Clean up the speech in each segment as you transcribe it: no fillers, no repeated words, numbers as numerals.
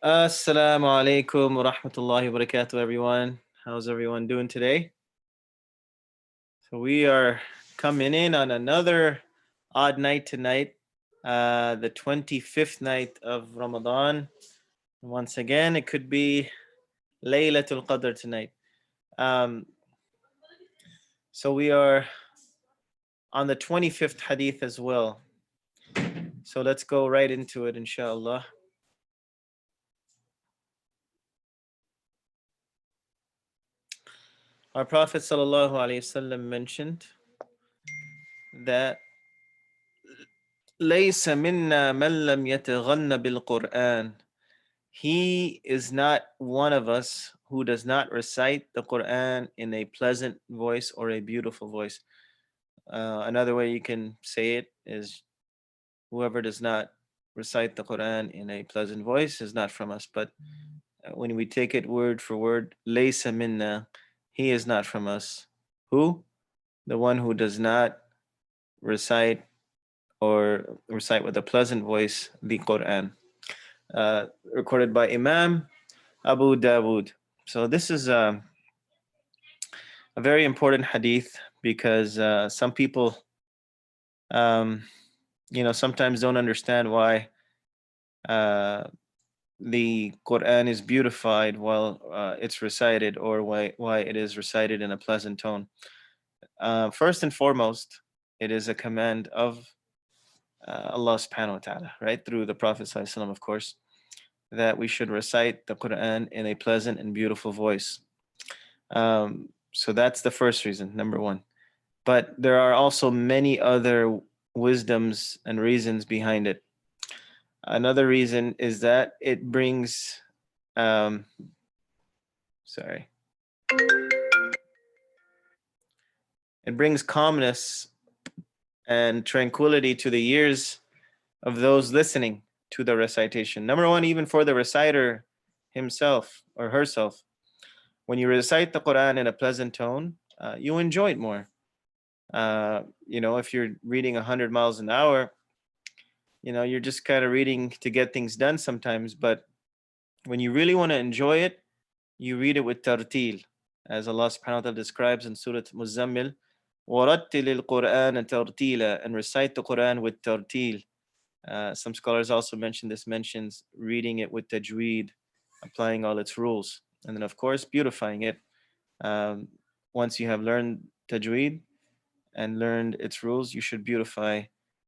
Assalamu alaikum wa rahmatullahi wa barakatuh, everyone. How's everyone doing today? So, we are coming in on another odd night tonight, the 25th night of Ramadan. Once again, it could be Laylatul Qadr tonight. Um, so, we are on the 25th hadith as well. So, let's go right into it, inshallah. Our Prophet ﷺ mentioned that ليس منا من لم يتغن بالقرآن. He is not one of us who does not recite the Quran in a pleasant voice or a beautiful voice. Another way you can say it is whoever does not recite the Quran in a pleasant voice is not from us. But when we take it word for word, ليس منا, he is not from us. Who? The one who does not recite or recite with a pleasant voice the Quran. Recorded by Imam Abu Dawood. So this is a very important hadith because some people, um, sometimes don't understand why the Quran is beautified while it's recited, or why it is recited in a pleasant tone. First and foremost, it is a command of Allah subhanahu wa ta'ala, right? Through the Prophet sallallahu alaihi wasallam, of course, that we should recite the Quran in a pleasant and beautiful voice. So that's the first reason, number one. But there are also many other wisdoms and reasons behind it. Another reason is that it brings, um, sorry, it brings calmness and tranquility to the ears of those listening to the recitation. Number one, even for the reciter himself or herself. When you recite the Quran in a pleasant tone, you enjoy it more. If you're reading 100 miles an hour, you're just kind of reading to get things done sometimes. But when you really want to enjoy it, you read it with tartil, as Allah subhanahu wa ta'ala describes in Surah Muzammil, وَرَتِّلِ الْقُرْآنَ تَرْتِيلًا, and recite the Quran with tartil. Some scholars also mentions reading it with tajweed, applying all its rules, and then of course beautifying it. Um, Once you have learned tajweed and learned its rules, you should beautify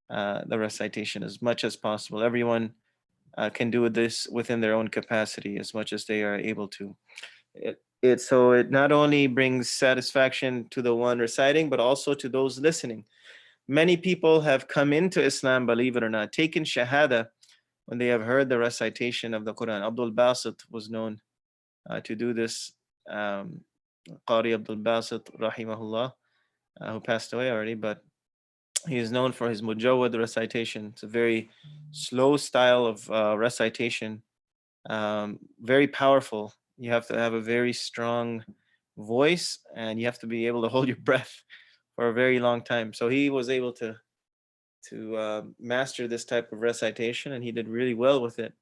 the recitation as much as possible. Everyone can do this within their own capacity as much as they are able to. It not only brings satisfaction to the one reciting, but also to those listening. Many people have come into Islam, believe it or not, taken shahada when they have heard the recitation of the Quran. Abdul Basit was known to do this. Qari Abdul Basit, rahimahullah, who passed away already, but he is known for his mujawwad recitation. It's a very slow style of recitation, very powerful. You have to have a very strong voice, and you have to be able to hold your breath for a very long time. So he was able to master this type of recitation, and he did really well with it.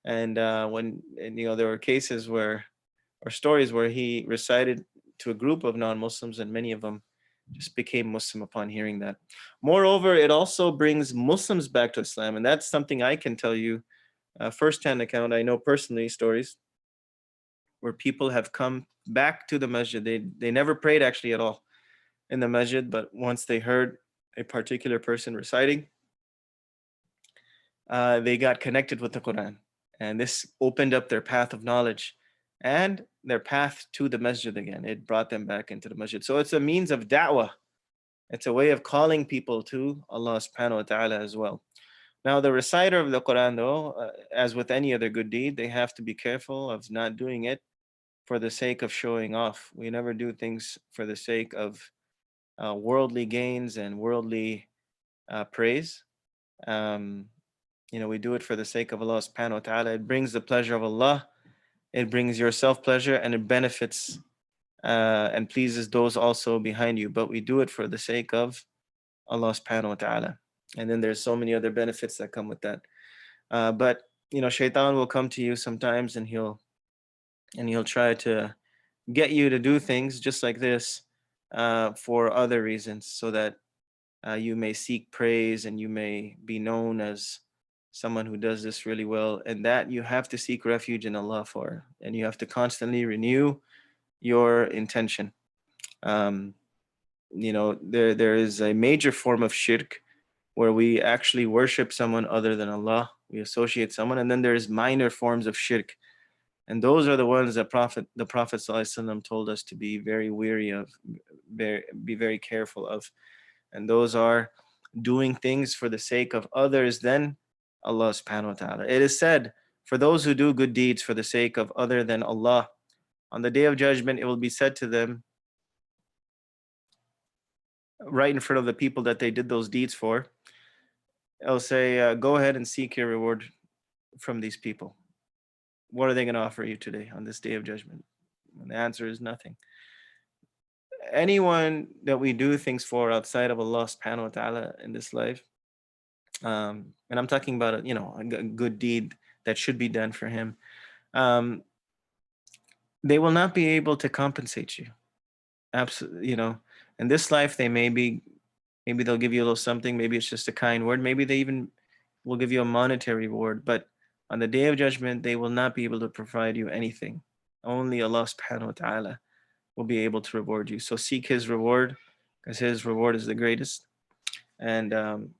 And there were cases where, or stories where he recited to a group of non-Muslims, and many of them just became Muslim upon hearing that. Moreover, it also brings Muslims back to Islam, and that's something I can tell you, first-hand account. I know personally stories where people have come back to the masjid. They never prayed actually at all in the masjid, but once they heard a particular person reciting, they got connected with the Quran, and this opened up their path of knowledge and their path to the masjid again. It brought them back into the masjid. So it's a means of da'wah. It's a way of calling people to Allah subhanahu wa ta'ala as well. Now, the reciter of the Quran, though, as with any other good deed, they have to be careful of not doing it for the sake of showing off. We never do things for the sake of worldly gains and worldly praise. Um, we do it for the sake of Allah subhanahu wa ta'ala. It brings the pleasure of Allah, it brings yourself pleasure, and it benefits and pleases those also behind you. But we do it for the sake of Allah subhanahu wa ta'ala. And then there's so many other benefits that come with that. But shaitan will come to you sometimes, and he'll try to get you to do things just like this for other reasons, so that you may seek praise and you may be known as someone who does this really well, and that you have to seek refuge in Allah for, and you have to constantly renew your intention. um, there is a major form of shirk where we actually worship someone other than Allah, we associate someone, and then there's minor forms of shirk, and those are the ones that the Prophet ﷺ told us to be very weary of, be very careful of. And those are doing things for the sake of others than Allah subhanahu wa ta'ala. It is said, for those who do good deeds for the sake of other than Allah, on the day of judgment, it will be said to them, right in front of the people that they did those deeds for, it'll say, go ahead and seek your reward from these people. What are they going to offer you today on this day of judgment? And the answer is nothing. Anyone that we do things for outside of Allah subhanahu wa ta'ala in this life, and I'm talking about a good deed that should be done for him, they will not be able to compensate you. Absolutely, in this life maybe they'll give you a little something, maybe it's just a kind word, maybe they even will give you a monetary reward, but on the day of judgment they will not be able to provide you anything. Only Allah subhanahu wa ta'ala will be able to reward you. So seek his reward, because his reward is the greatest. And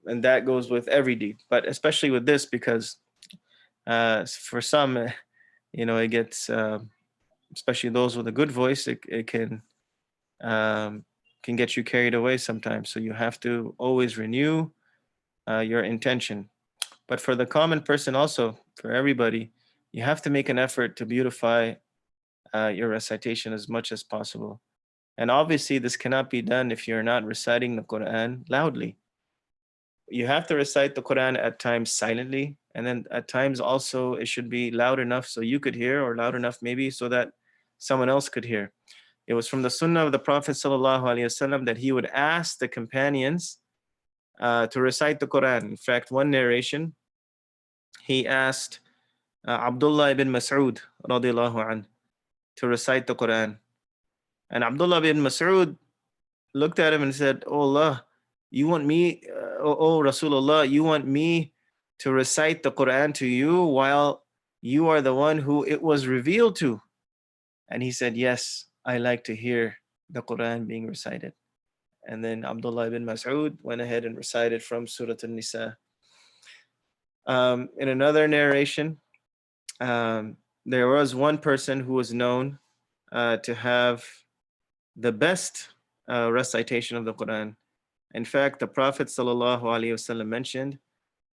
that goes with every deed, but especially with this, because for some, it gets, especially those with a good voice, it can get you carried away sometimes. So you have to always renew your intention. But for the common person also, for everybody, you have to make an effort to beautify your recitation as much as possible. And obviously this cannot be done if you're not reciting the Quran loudly. You have to recite the Quran at times silently, and then at times also it should be loud enough so you could hear, or loud enough maybe so that someone else could hear. It was from the sunnah of the Prophet ﷺ that he would ask the companions to recite the Quran. In fact, one narration, he asked Abdullah ibn Mas'ud radiallahu anh to recite the Quran. And Abdullah ibn Mas'ud looked at him and said, "Oh Allah, you want me, oh Rasulullah, you want me to recite the Quran to you while you are the one who it was revealed to?" And he said, "Yes, I like to hear the Quran being recited." And then Abdullah ibn Mas'ud went ahead and recited from Surah An-Nisa. In another narration, there was one person who was known to have the best recitation of the Quran. In fact, the Prophet ﷺ mentioned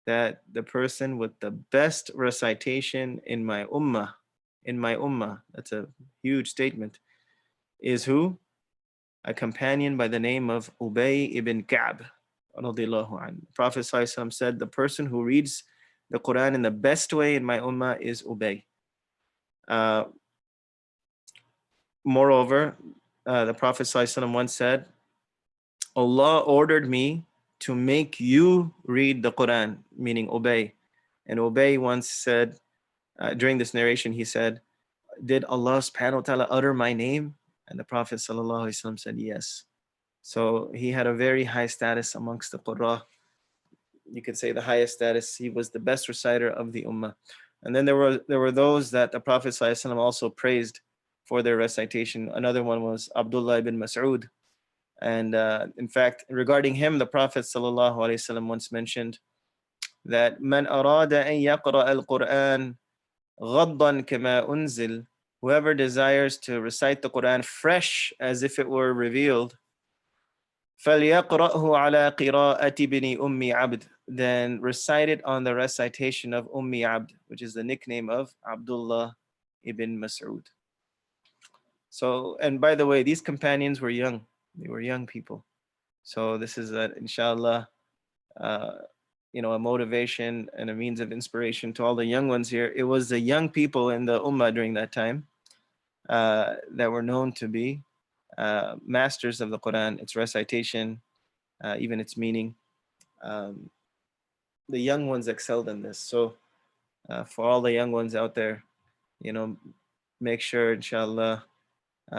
that the person with the best recitation in my ummah, that's a huge statement, is who? A companion by the name of Ubay ibn Ka'b. Prophet ﷺ said, the person who reads the Quran in the best way in my ummah is Ubay. Moreover, the Prophet ﷺ once said, Allah ordered me to make you read the Quran, meaning Ubay. And Ubay once said, during this narration, he said, "Did Allah subhanahu wa ta'ala utter my name?" And the Prophet ﷺ said, "Yes." So he had a very high status amongst the Qurra. You could say the highest status. He was the best reciter of the Ummah. And then there were those that the Prophet ﷺ also praised for their recitation. Another one was Abdullah ibn Mas'ud. And in fact, regarding him, the Prophet ﷺ once mentioned that "Man arada an yaqra al-Quran ghaddan kama unzil," whoever desires to recite the Quran fresh as if it were revealed, فَلْيَقْرَأْهُ عَلَى قِرَاءَةِ بِنِ أُمِّ عَبْدٍ, then recite it on the recitation of Abd, which is the nickname of Abdullah ibn Mas'ud. So, and by the way, these companions were young. They were young people. So this is, inshallah, a motivation and a means of inspiration to all the young ones here. It was the young people in the Ummah during that time that were known to be masters of the Quran, its recitation, even its meaning. The young ones excelled in this. So For all the young ones out there, make sure, inshallah,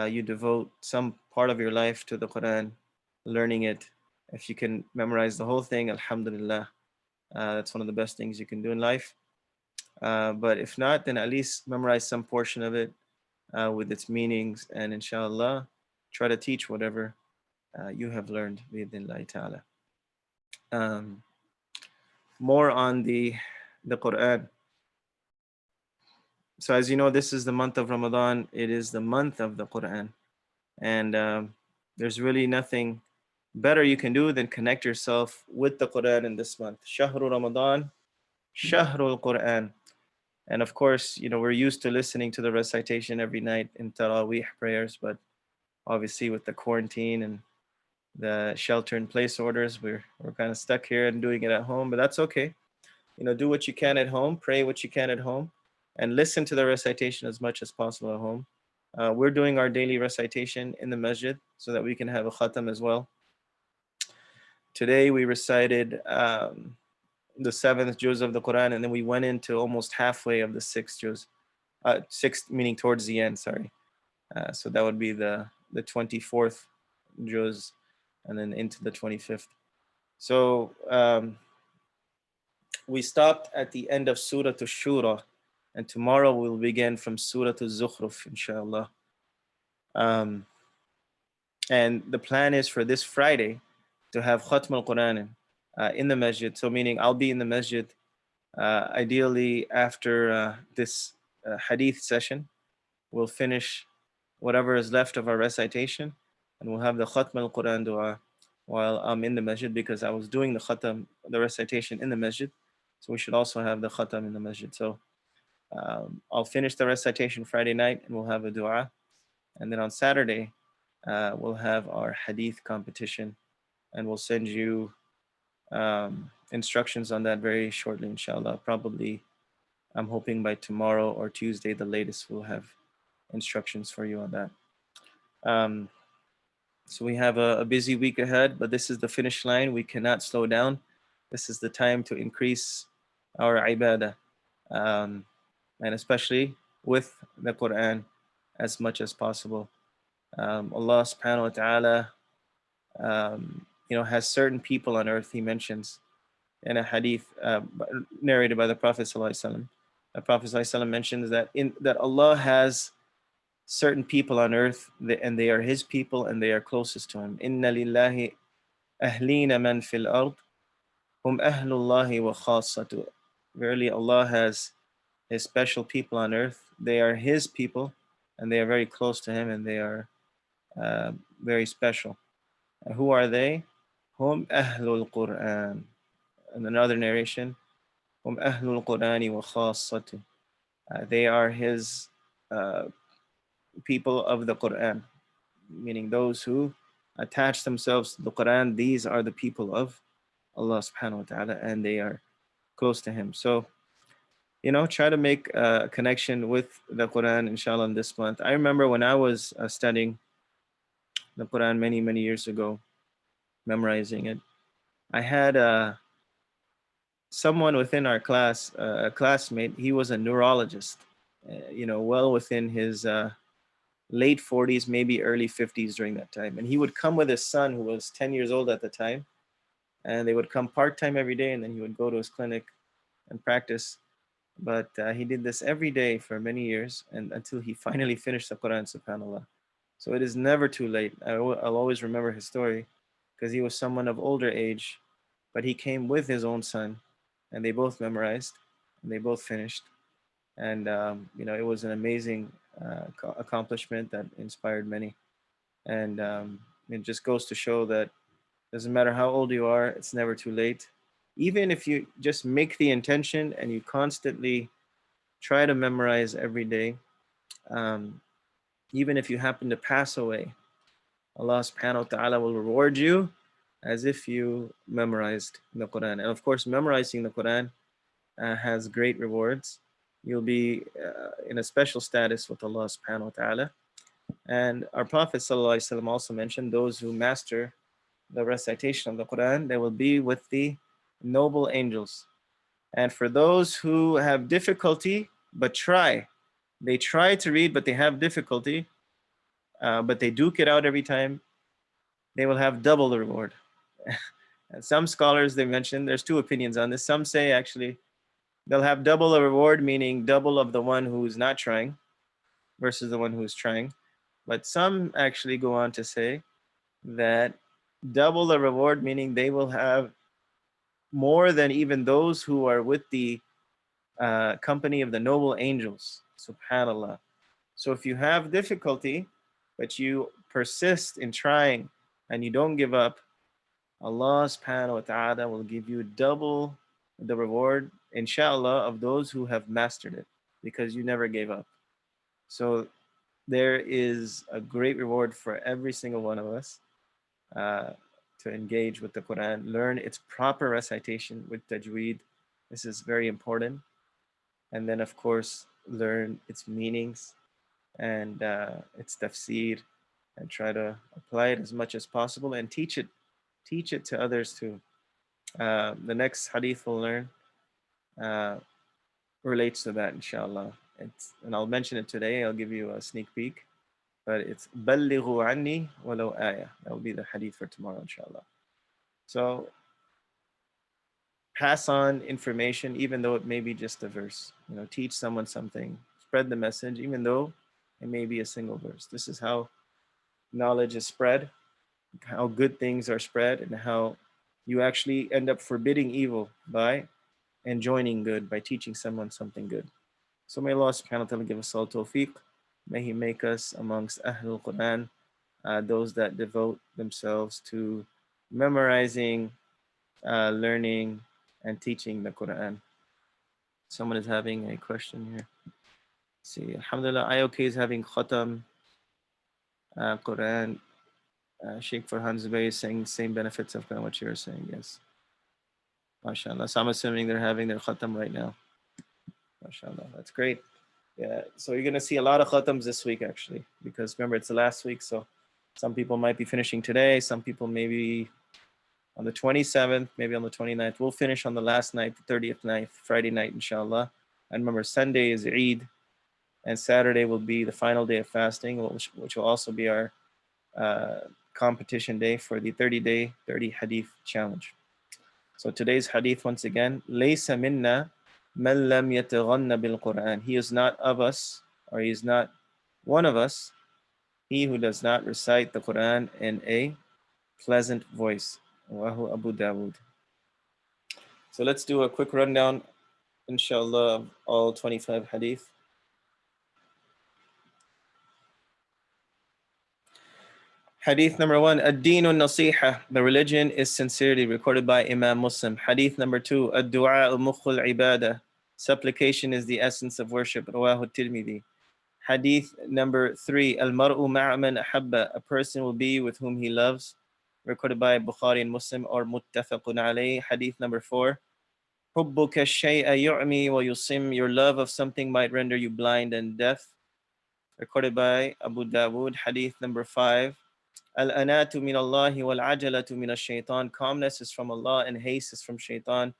you devote some part of your life to the Quran, learning it. If you can memorize the whole thing, alhamdulillah, that's one of the best things you can do in life. But if not, then at least memorize some portion of it with its meanings, and inshallah, try to teach whatever you have learned, bi'idhnillahi ta'ala. Um, More on the Quran. So as you know, this is the month of Ramadan. It is the month of the Quran. And there's really nothing better you can do than connect yourself with the Quran in this month. Shahru Ramadan, Shahrul Quran. And of course, we're used to listening to the recitation every night in Taraweeh prayers, but obviously with the quarantine and the shelter in place orders, we're kind of stuck here and doing it at home, but that's okay. Do what you can at home, pray what you can at home, and listen to the recitation as much as possible at home. We're doing our daily recitation in the masjid so that we can have a khatam as well. Today we recited the 7th juz of the Quran, and then we went into almost halfway of the 6th juz. 6th meaning towards the end, sorry. So that would be the 24th juz, and then into the 25th. So we stopped at the end of Surah Ash-Shura, and tomorrow we'll begin from Surah Al-Zukhruf, inshallah. And the plan is for this Friday to have Khatm al-Quran in the masjid. So meaning I'll be in the masjid ideally after this hadith session. We'll finish whatever is left of our recitation, and we'll have the Khatm al-Quran dua while I'm in the masjid, because I was doing the recitation in the masjid. So we should also have the Khatam in the masjid. So I'll finish the recitation Friday night, and we'll have a dua. And then on Saturday, we'll have our hadith competition, and we'll send you instructions on that very shortly, inshallah. Probably, I'm hoping by tomorrow or Tuesday, the latest, we'll have instructions for you on that. So we have a busy week ahead, but this is the finish line. We cannot slow down. This is the time to increase our ibadah, and especially with the Quran as much as possible. Allah subhanahu wa ta'ala has certain people on earth. He mentions in a hadith narrated by the Prophet sallallahu alaihi wasallam. The Prophet sallallahu alaihi wasallam mentions that Allah has certain people on earth, and they are His people, and they are closest to Him. Inna lillahi ahlina man fil ard, hum ahlullahi wa khassatu. Verily, Allah has His special people on earth. They are His people, and they are very close to Him, and they are very special. And who are they? Hum ahlul Quran. In another narration, hum ahlul Qurani wa khassatu. They are His people of the Quran, meaning those who attach themselves to the Quran. These are the people of Allah subhanahu wa ta'ala, and they are close to Him. So, try to make a connection with the Quran, inshallah, in this month. I remember when I was studying the Quran many, many years ago, memorizing it, I had someone within our class, a classmate. He was a neurologist, well within his late 40s, maybe early 50s during that time. And he would come with his son, who was 10 years old at the time, and they would come part-time every day, and then he would go to his clinic and practice. But he did this every day for many years, and until he finally finished the Quran, subhanAllah. So it is never too late. I'll always remember his story, because he was someone of older age, but he came with his own son, and they both memorized, and they both finished. And it was an amazing accomplishment that inspired many. And it just goes to show that doesn't matter how old you are, it's never too late. Even if you just make the intention and you constantly try to memorize every day, even if you happen to pass away, Allah subhanahu wa ta'ala will reward you as if you memorized the Quran. And of course, memorizing the Quran has great rewards. You'll be in a special status with Allah subhanahu wa ta'ala. And our Prophet sallallahu alaihi wasallam also mentioned those who master the recitation of the Quran, they will be with the noble angels. And for those who have difficulty but try, they try to read but they have difficulty, but they duke it out every time, they will have double the reward. And some scholars, they mentioned, there's two opinions on this. Some say actually they'll have double the reward, meaning double of the one who's not trying versus the one who's trying. But some actually go on to say that double the reward, meaning they will have more than even those who are with the company of the noble angels. Subhanallah. So if you have difficulty, but you persist in trying and you don't give up, Allah subhanahu wa ta'ala will give you double the reward, inshallah, of those who have mastered it because you never gave up. So there is a great reward for every single one of us uh, to engage with the Quran, learn its proper recitation with tajweed. This is very important. And then, of course, learn its meanings and its tafsir and try to apply it as much as possible and teach it to others too. The next hadith we'll learn uh, relates to that, inshallah. And I'll mention it today. I'll give you a sneak peek. But it's بَلِّغُوا عَنِّي وَلَوْ آيَةً. That will be the hadith for tomorrow, inshallah. So pass on information, even though it may be just a verse. Teach someone something. Spread the message, even though it may be a single verse. This is how knowledge is spread, how good things are spread, and how you actually end up forbidding evil by enjoining good, by teaching someone something good. So may Allah subhanahu wa ta'ala give us all tawfiq. May He make us amongst Ahlul Quran, those that devote themselves to memorizing, learning, and teaching the Quran. Someone is having a question here. Let's see, Alhamdulillah, IOK is having Khatam Quran. Sheikh Farhan Zubayr is saying same benefits of kind of what you're saying. Yes. MashaAllah. So I'm assuming they're having their Khatam right now. MashaAllah. That's great. Yeah. So you're going to see a lot of Khatams this week, actually, because remember, it's the last week. So some people might be finishing today. Some people maybe on the 27th, maybe on the 29th. We'll finish on the last night, the 30th night, Friday night, inshallah. And remember, Sunday is Eid, and Saturday will be the final day of fasting, which will also be our competition day for the 30-day, 30 hadith challenge. So today's hadith, once again, لَيْسَ مِنَّا مَنْ لَمْ يَتَغَنَّ بِالْقُرْآنِ. He is not of us, or he is not one of us, he who does not recite the Quran in a pleasant voice. Wahu Abu Dawood. So let's do a quick rundown, inshallah, of all 25 hadith. Hadith number 1, Ad-Dinu Nasiha, the religion is sincerity, recorded by Imam Muslim. Hadith number 2, Ad-Du'a Mukhul Ibadah, supplication is the essence of worship, Rawahu Tirmidhi. Hadith number 3, Al-Mar'u Ma'aman Ahabba, a person will be with whom he loves, recorded by Bukhari and Muslim, or Muttafaqun alayh. Hadith number 4, Hubbuka shay'a yu'mi wa yusim, your love of something might render you blind and deaf, recorded by Abu Dawood. Hadith number 5, Al-anatu min Allahi wal-ajalatu min ash-shaytan, calmness is from Allah and haste is from shaitan,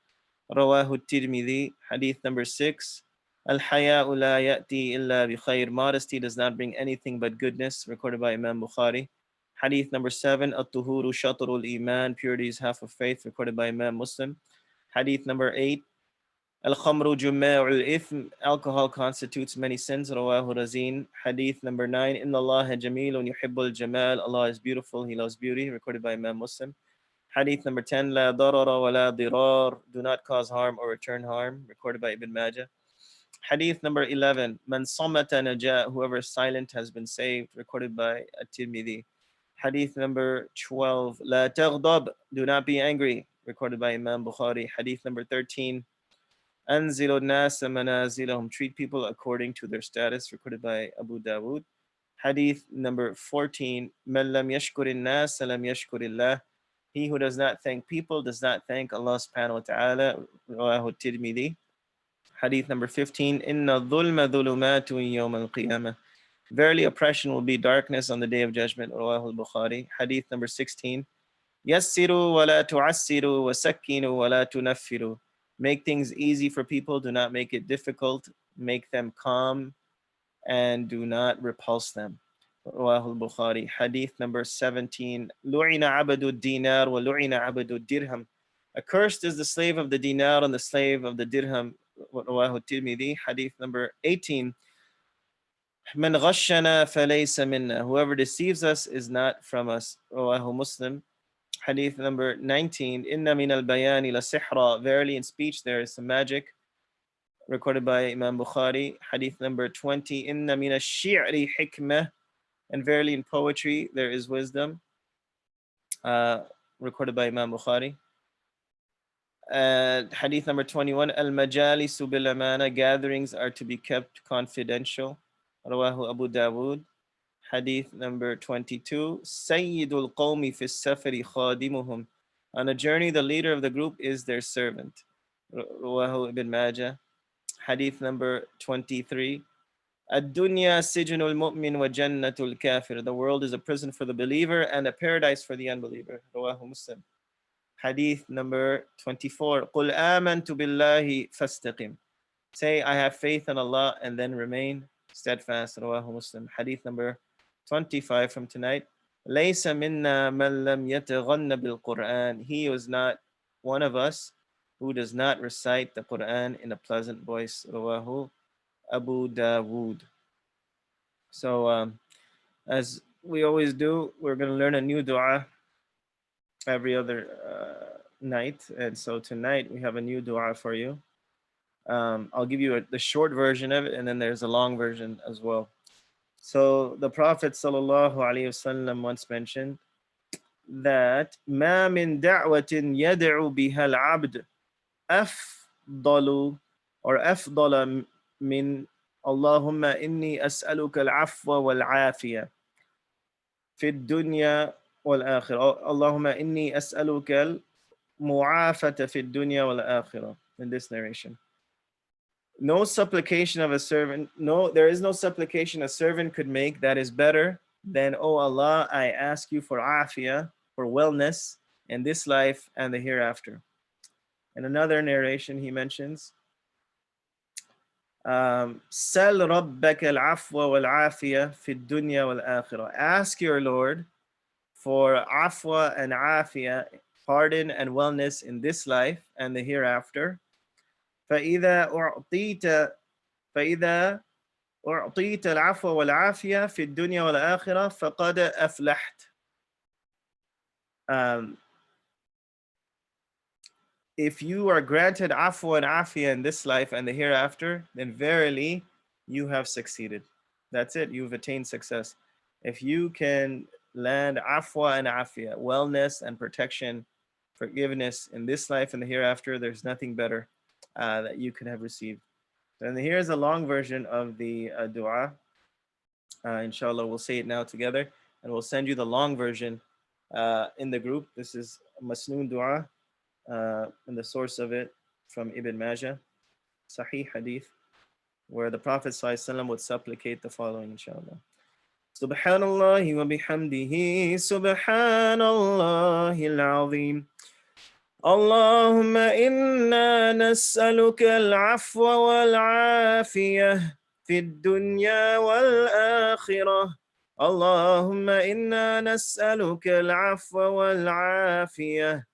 Rawahu Tirmidhi. Hadith number 6, Al-haya'u la ya'ti illa bi khayr, modesty does not bring anything but goodness, recorded by Imam Bukhari. Hadith number 7, At-tuhuru shatrul iman, purity is half of faith, recorded by Imam Muslim. Hadith number 8, Al-khamru jumma'ul ithm, alcohol constitutes many sins, Rawahu Razin. Hadith number 9, Inna Allaha jamilun yuhibbul jamal, Allah is beautiful, He loves beauty, recorded by Imam Muslim. Hadith number 10, La darara wa la dirar, do not cause harm or return harm, recorded by Ibn Majah. Hadith number 11, Man samata najah, whoever is silent has been saved, recorded by At-Tirmidhi. Hadith number 12, La taghdab, do not be angry, recorded by Imam Bukhari. Hadith number 13, Anzilu nasa manazilahum, treat people according to their status, recorded by Abu Dawood. Hadith number 14, Man lam yashkurin nas lam yashkurillah, he who does not thank people does not thank Allah subhanahu wa ta'ala, Rawahu Tirmidhi. Hadith number 15, Inna dhulma dhulumatu yawm al-qiyamah, verily oppression will be darkness on the day of judgment, Rawahu al-Bukhari. Hadith number 16, Yassiru wa la tu'assiru wa sakkinu wa la tunaffiru, Make things easy for people, do not make it difficult. Make them calm and do not repulse them. Rawahul Bukhari. Hadith number 17. Lu'ina abadu dinar wa lu'ina abadu dirham. Accursed is the slave of the dinar and the slave of the dirham. Rawahu Tirmidhi. Hadith number 18. Man ghashana falaysa minna. Whoever deceives us is not from us. Rawahu Muslim. Hadith number 19. Inna min al-bayani la sihra. Verily in speech there is some magic. Recorded by Imam Bukhari. Hadith number 20. Inna min ash-shi'ri hikmah. And verily in poetry there is wisdom. Recorded by Imam Bukhari. Hadith number 21. Al-majalisu bil-amana. Gatherings are to be kept confidential. Rawahu Abu Dawood. Hadith number 22. Sayyidul qawmi fi safari khadimuhum. On a journey, the leader of the group is their servant. Rawahu Ibn Majah. Hadith number 23. Ad-dunya sijnul mu'min wa jannatul kafir. The world is a prison for the believer and a paradise for the unbeliever. Rawahu Muslim. Hadith number 24. Qul amantu billahi fastaqim. Say, I have faith in Allah and then remain steadfast. Rawahu Muslim. Hadith number 25 from tonight. Laysa minna man lam yataghanna bil Quran. He was not one of us who does not recite the Quran in a pleasant voice. Rawahu Abu Dawood. So, as we always do, we're going to learn a new dua every other night. And so tonight we have a new dua for you. I'll give you the short version of it, and then there's a long version as well. So the Prophet ﷺ once mentioned that ما من دعوة يدعو بها العبد أفضل or أفضل من اللهم إني أسألك العفو والعافية في الدنيا والآخرة. اللهم إني أسألك المعافاة في الدنيا والآخرة. In this narration. No supplication of a servant, there is no supplication a servant could make that is better than, oh Allah, I ask you for afiyah, for wellness in this life and the hereafter. In another narration, he mentions, Sal rabbaka al-afwa wal-afiyah fi dunya wal-akhirah. Ask your Lord for afwa and afiyah, pardon and wellness in this life and the hereafter. فإذا أعطيت العفو والعافية في الدنيا والآخرة فقد أفلحت. If you are granted afwa and afiyah in this life and the hereafter, then verily you have succeeded. That's it, you've attained success. If you can land afwa and afiyah, wellness and protection, forgiveness in this life and the hereafter, there's nothing better that you could have received. And here's a long version of the dua. Inshallah, we'll say it now together, and we'll send you the long version in the group. This is Masnoon dua, and the source of it from Ibn Majah, Sahih Hadith, where the Prophet ﷺ would supplicate the following, inshallah. Subhanallah wa bihamdihi, subhanallahil azim. اللهم إنا نسألك العفو والعافية في الدنيا والآخرة. اللهم إنا نسألك العفو والعافية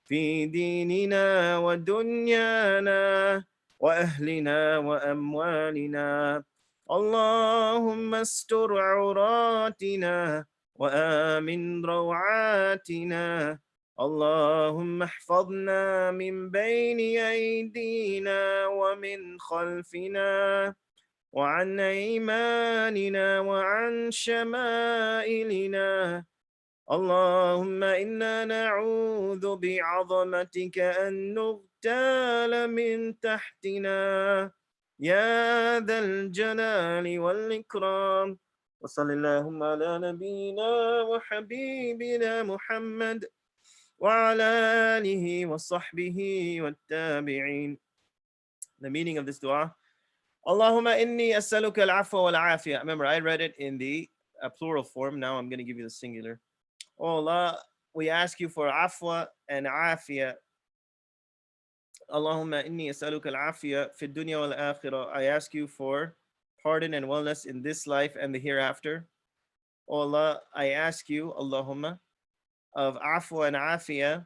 في ديننا ودنيانا وأهلنا وأموالنا. اللهم استر عوراتنا وآمن روعاتنا. اللهم احفظنا من بين أيدينا ومن خلفنا وعن أيماننا وعن شمائلنا. اللهم إنا نعوذ بعظمتك أن نغتال من تحتنا يا ذا الجلال والإكرام. وصلى اللهم على نبينا وحبيبنا محمد وعلى آله وصحبه والتابعين. The meaning of this dua: Allahumma inni as'aluka al-afwa wal-afiyah. Remember, I read it in the plural form. Now I'm going to give you the singular. Oh Allah, we ask you for afwa and afiyah, Allahumma inni as'aluka al-afiyya fi dunya wal akhirah. I ask you for pardon and wellness in this life and the hereafter. O Allah, I ask you, Allahumma, of afwa and afiyya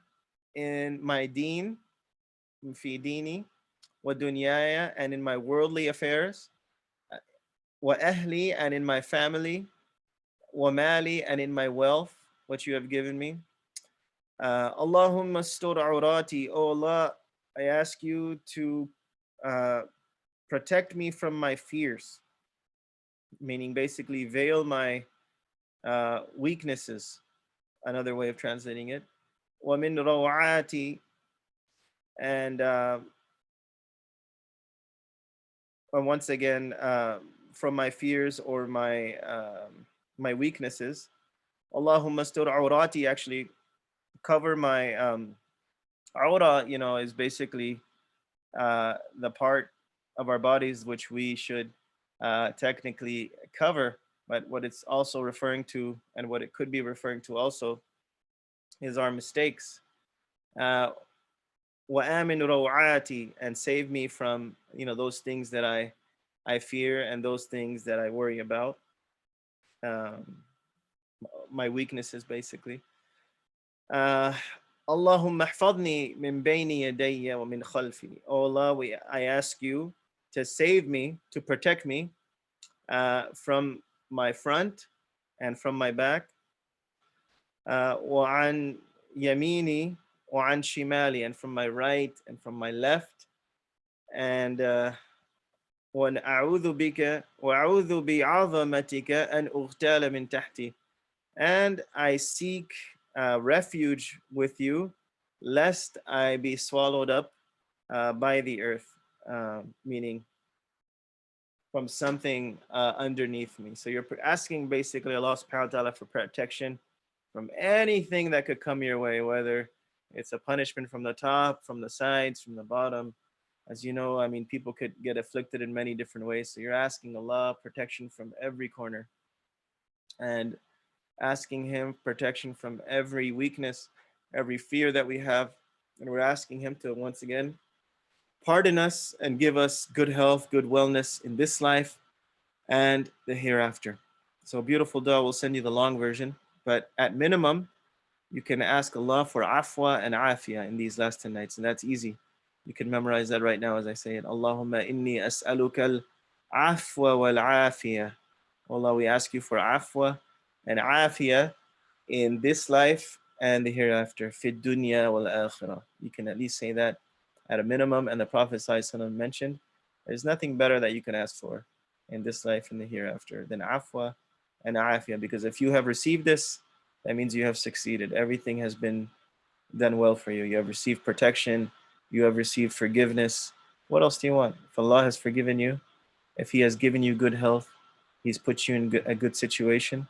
in my deen, fi dini, wa dunyaya, and in my worldly affairs, wa ahli, and in my family, wa mali, and in my wealth, what you have given me. Allahumma stur awrati. O Allah, I ask you to uh, protect me from my fears, meaning basically veil my weaknesses. Another way of translating it. Wa min rawati, and once again, from my fears or my weaknesses. Allahumma stur awrati, actually cover my awra, is basically the part of our bodies which we should technically cover. But what it's also referring to, and what it could be referring to also, is our mistakes. Wa amin rawati, and save me from those things that I fear and those things that I worry about. Um, my weaknesses, basically. Allahumma hfadni min bayni yadayya wa min khalfi. Oh Allah, I ask you to save me, to protect me from my front and from my back. Wa an yamini wa an shimali, and from my right and from my left. And وَأَعُوذُ بِكَ وَأَعُوذُ بِعَظَمَتِكَ أَنْ أُغْتَالَ مِنْ تَحْتِي. And I seek refuge with you, lest I be swallowed up by the earth, meaning from something underneath me. So you're asking basically Allah subhanahu wa ta'ala for protection from anything that could come your way, whether it's a punishment from the top, from the sides, from the bottom. As you know, I mean, people could get afflicted in many different ways. So you're asking Allah protection from every corner, and asking Him protection from every weakness, every fear that we have. And we're asking Him to once again pardon us and give us good health, good wellness in this life and the hereafter. So beautiful dua, we'll send you the long version. But at minimum, you can ask Allah for afwa and afia in these last 10 nights. And that's easy. You can memorize that right now as I say it. Allahumma inni as'aluka al-afwa wal-afiyah. Allah, we ask you for afwa and afiyah in this life and the hereafter. Fid dunya wal akhirah. You can at least say that at a minimum. And the Prophet ﷺ mentioned, there's nothing better that you can ask for in this life and the hereafter than afwa and afiyah. Because if you have received this, that means you have succeeded. Everything has been done well for you. You have received protection. You have received forgiveness. What else do you want? If Allah has forgiven you, if He has given you good health, He's put you in a good situation,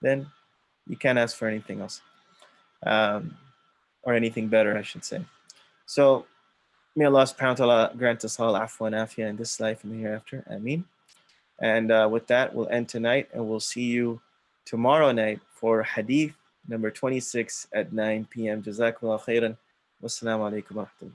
then you can't ask for anything else, or anything better, I should say. So may Allah subhanahu wa ta'ala grant us all afwa and afia in this life and the hereafter. Ameen. And with that, we'll end tonight, and we'll see you tomorrow night for hadith number 26 at 9 p.m. Jazakallah khairan. Wassalamu alaikum wa rahmatullah.